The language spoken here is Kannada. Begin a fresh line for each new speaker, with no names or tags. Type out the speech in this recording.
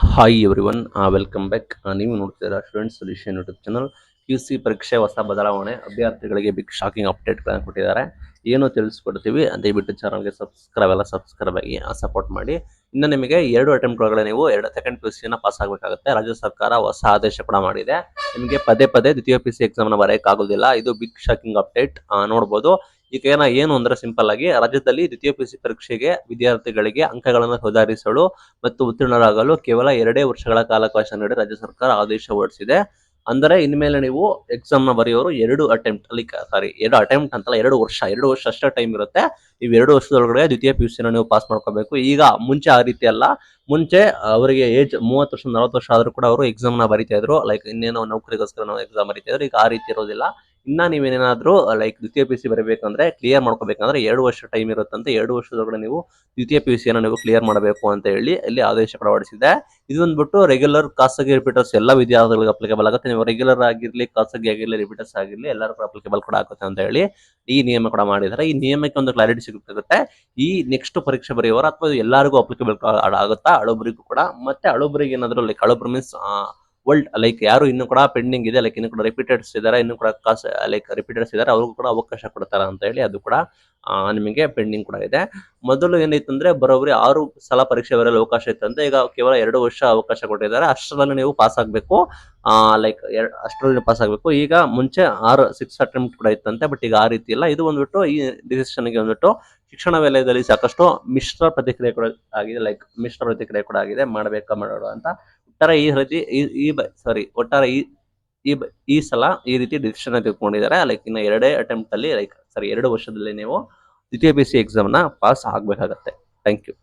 Hi everyone, welcome back. ನೀವು ನೋಡ್ತಿದ್ದೀರಾ student solution YouTube channel. QC ಪರೀಕ್ಷೆ ಹೊಸ ಬದಲಾವಣೆ, ಅಭ್ಯರ್ಥಿಗಳಿಗೆ ಬಿಗ್ ಶಾಕಿಂಗ್ ಅಪ್ಡೇಟ್ಗಳನ್ನು ಕೊಟ್ಟಿದ್ದಾರೆ. ಏನು ತಿಳಿಸ್ಕೊಡ್ತೀವಿ, ದಯವಿಟ್ಟು ಚಾನಲ್ಗೆ ಸಬ್ಸ್ಕ್ರೈಬ್ ಆಗಿ ಸಪೋರ್ಟ್ ಮಾಡಿ. ಇನ್ನು ನಿಮಗೆ 2 ಅಟೆಂಪ್ಟ್ ಒಳಗಡೆ ನೀವು ಸೆಕೆಂಡ್ PUC ಪಾಸ್ ಆಗಬೇಕಾಗುತ್ತೆ. ರಾಜ್ಯ ಸರ್ಕಾರ ಹೊಸ ಆದೇಶ ಕೂಡ ಮಾಡಿದೆ. ನಿಮಗೆ ಪದೇ ಪದೇ ದ್ವಿತೀಯ PUC ಎಕ್ಸಾಮ್ನ ಬರೆಯೋಕ್ಕಾಗೋದಿಲ್ಲ. ಇದು ಬಿಗ್ ಶಾಕಿಂಗ್ ಅಪ್ಡೇಟ್ ನೋಡ್ಬೋದು. ಈಗ ಏನು ಅಂದ್ರೆ ಸಿಂಪಲ್ ಆಗಿ ರಾಜ್ಯದಲ್ಲಿ ದ್ವಿತೀಯ PUC ಪರೀಕ್ಷೆಗೆ ವಿದ್ಯಾರ್ಥಿಗಳಿಗೆ ಅಂಕಗಳನ್ನು ಸುಧಾರಿಸಲು ಮತ್ತು ಉತ್ತೀರ್ಣರಾಗಲು ಕೇವಲ 2 ವರ್ಷಗಳ ಕಾಲಾವಕಾಶ ನೀಡಿ ರಾಜ್ಯ ಸರ್ಕಾರ ಆದೇಶ ಹೊರಡಿಸಿದೆ. ಅಂದರೆ ಇನ್ಮೇಲೆ ನೀವು ಎಕ್ಸಾಮ್ ನ ಬರೆಯೋರು 2 ಅಟೆಂಪ್ಟ್ ಅಂತಲ್ಲ, 2 ವರ್ಷ ಅಷ್ಟೇ ಟೈಮ್ ಇರುತ್ತೆ. ನೀವು 2 ವರ್ಷದೊಳಗಡೆ ದ್ವಿತೀಯ PUC ನೀವು ಪಾಸ್ ಮಾಡ್ಕೋಬೇಕು. ಈಗ ಮುಂಚೆ ಆ ರೀತಿ ಅಲ್ಲ. ಮುಂಚೆ ಅವರಿಗೆ ಏಜ್ 30 ವರ್ಷ 40 ವರ್ಷ ಆದ್ರೂ ಕೂಡ ಅವರು ಎಕ್ಸಾಮ್ ನ ಬರೀತಾ ಇದ್ರು. ಲೈಕ್ ಇನ್ನೇನೋ ನೌಕರಿಗೋಸ್ಕರ ನಾವು ಎಕ್ಸಾಮ್ ಬರೀತಾ ಇದ್ರು. ಈಗ ಆ ರೀತಿ ಇರೋದಿಲ್ಲ. ಇನ್ನ ನೀವೇನಾದ್ರೂ ದ್ವಿತೀಯ PUC ಬರೀಬೇಕಂದ್ರೆ, ಕ್ಲಿಯರ್ ಮಾಡ್ಕೋಬೇಕಂದ್ರೆ 2 ವರ್ಷ ಟೈಮ್ ಇರುತ್ತಂತೆ. 2 ವರ್ಷದೊಳಗಡೆ ನೀವು ದ್ವಿತೀಯ PUC ನೀವು ಕ್ಲಿಯರ್ ಮಾಡಬೇಕು ಅಂತ ಹೇಳಿ ಇಲ್ಲಿ ಆದೇಶ ಹೊರಡಿಸಿದೆ. ಇದು ಬಂದ್ಬಿಟ್ಟು ರೆಗ್ಯುಲರ್, ಖಾಸಗಿ ರಿಪೀಟರ್ಸ್ ಎಲ್ಲ ವಿದ್ಯಾರ್ಥಿಗಳಿಗೆ ಅಪ್ಲಿಕೇಬಲ್ ಆಗುತ್ತೆ. ನೀವು ರೆಗ್ಯುಲರ್ ಆಗಿರ್ಲಿ, ಖಾಸಗಿ ಆಗಿರ್ಲಿ, ರಿಪೀಟರ್ಸ್ ಆಗಿರ್ಲಿ, ಎಲ್ಲರೂ ಕೂಡ ಅಪ್ಲಿಕೇಬಲ್ ಕೂಡ ಆಗುತ್ತೆ ಅಂತ ಹೇಳಿ ಈ ನಿಯಮ ಕೂಡ ಮಾಡಿದ್ದಾರೆ. ಈ ನಿಯಮಕ್ಕೆ ಒಂದು ಕ್ಲಾರಿಟಿ ಸಿಗುತ್ತೆ. ಈ ನೆಕ್ಸ್ಟ್ ಪರೀಕ್ಷೆ ಬರೆಯೋರು ಅಥವಾ ಎಲ್ಲರಿಗೂ ಅಪ್ಲಿಕೇಬಲ್ ಆಗುತ್ತಾ, ಹಳಬರಿಗೂ ಕೂಡ. ಮತ್ತೆ ಹಳಬರಿಗೆ ಏನಾದ್ರು ಹಳಬರು ಮೀನ್ಸ್ ಯಾರು ಇನ್ನು ಕೂಡ ಪೆಂಡಿಂಗ್ ಇದೆ, ಇನ್ನು ಕೂಡ ರಿಪೀಟರ್ಸ್ ಇದ್ದಾರೆ, ಇನ್ನು ಕೂಡ ರಿಪೀಟರ್ಸ್ ಇದ್ದಾರೆ, ಅವ್ರಿಗೂ ಕೂಡ ಅವಕಾಶ ಕೊಡ್ತಾರ ಅಂತ ಹೇಳಿ ಅದು ಕೂಡ ನಿಮಗೆ ಪೆಂಡಿಂಗ್ ಕೂಡ ಇದೆ. ಮೊದಲು ಏನಿತ್ತಂದ್ರೆ ಬರೋಬ್ಬರಿ 6 ಸಲ ಪರೀಕ್ಷೆ ಬರೆಯಲು ಅವಕಾಶ ಇತ್ತಂತೆ. ಈಗ ಕೇವಲ 2 ವರ್ಷ ಅವಕಾಶ ಕೊಟ್ಟಿದ್ದಾರೆ. ಅಷ್ಟರಲ್ಲಿ ನೀವು ಪಾಸ್ ಆಗಬೇಕು. ಅಷ್ಟರಲ್ಲಿ ಪಾಸ್ ಆಗಬೇಕು. ಈಗ ಮುಂಚೆ 6 ಅಟೆಂಪ್ಟ್ ಕೂಡ ಇತ್ತಂತೆ, ಬಟ್ ಈಗ ಆ ರೀತಿ ಇಲ್ಲ. ಇದು ಬಂದ್ಬಿಟ್ಟು ಈ ಡಿಸಿಷನ್ಗೆ ಬಂದ್ಬಿಟ್ಟು ಶಿಕ್ಷಣ ವಲಯದಲ್ಲಿ ಸಾಕಷ್ಟು ಮಿಶ್ರ ಪ್ರತಿಕ್ರಿಯೆ ಕೂಡ ಆಗಿದೆ. ಮಾಡಬೇಕಾ ಮಾಡೋಣ ಅಂತ ಈ ಸಲ ಈ ರೀತಿ ಡಿಸಿಷನ್ ತೆಗೆದುಕೊಂಡಿದ್ದಾರೆ. ಇನ್ನು 2 ಅಟೆಂಪ್ಟ್ ಅಲ್ಲಿ 2 ವರ್ಷದಲ್ಲಿ ನೀವು ದ್ವಿತೀಯ PUC ಎಕ್ಸಾಮ್ ನ ಪಾಸ್ ಆಗಬೇಕಾಗತ್ತೆ. Thank you.